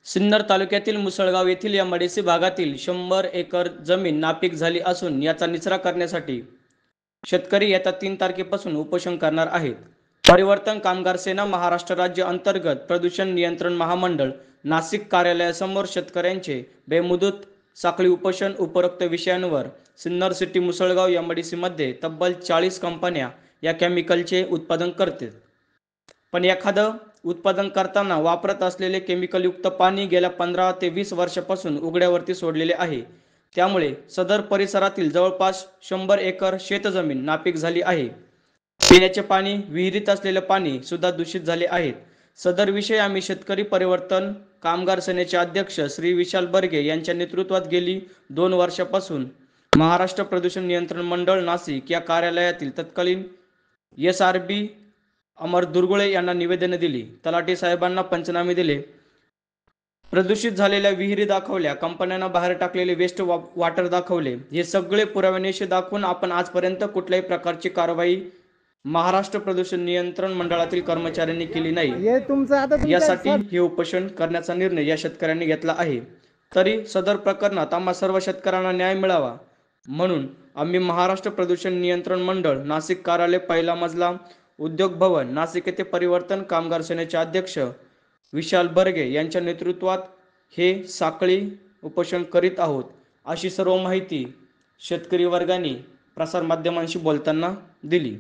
सिन्नर तालुक्यातील मुसळगाव येथील एमआयडीसी भागातील 100 एकर जमीन नापीक झाली असून याचा निचरा करण्यासाठी शेतकरी येत्या 3 तारखेपासून उपोषण करणार आहेत. परिवर्तन कामगार सेना महाराष्ट्र राज्य अंतर्गत प्रदूषण नियंत्रण महामंडळ नाशिक कार्यालयासमोर शेतकऱ्यांचे बेमुदत साखळी उपोषण. उपरोक्त विषयांवर सिन्नर सिटी मुसळगाव एमआयडीसीमध्ये तब्बल 40 कंपन्या या केमिकलचे उत्पादन करतात. पण एखादं उत्पादन करताना वापरत असलेले केमिकलयुक्त पाणी गेल्या 15 ते 20 वर्षापासून उघड्यावरती सोडलेले आहे. त्यामुळे सदर परिसरातील जवळपास 100 एकर शेतजमीन नापीक झाली आहे. पिण्याचे पाणी, विहिरीत असलेले पाणी सुद्धा दूषित झाले आहेत. सदर विषय आम्ही शेतकरी परिवर्तन कामगार सेनेचे अध्यक्ष श्री विशाल बर्गे यांच्या नेतृत्वात गेली 2 वर्षापासून महाराष्ट्र प्रदूषण नियंत्रण मंडळ नाशिक या कार्यालयातील तत्कालीन SRB अमर दुर्गुळे यांना निवेदने दिली. तलाठी साहेबांना पंचनामे दिले. प्रदूषित झालेल्या विहिरी दाखवल्या. कंपन्यांना बाहेर टाकलेले वेस्ट वॉटर दाखवले. हे सगळे पुराव्यानिशी दाखवून आपण आजपर्यंत कुठल्याही प्रकारची कारवाई महाराष्ट्र प्रदूषण नियंत्रण मंडळातील कर्मचाऱ्यांनी केली नाही. यासाठी हे उपोषण करण्याचा निर्णय या शेतकऱ्यांनी घेतला आहे. तरी सदर प्रकरणात आम्हा सर्व शेतकऱ्यांना न्याय मिळावा म्हणून आम्ही महाराष्ट्र प्रदूषण नियंत्रण मंडळ नाशिक कार्यालय, पहिला मजला, उद्योग भवन नाशिक येथे परिवर्तन कामगार सेनेचे अध्यक्ष विशाल बर्गे यांच्या नेतृत्वात हे साखळी उपोषण करीत आहोत, अशी सर्व माहिती शेतकरी वर्गाने प्रसारमाध्यमांशी बोलताना दिली.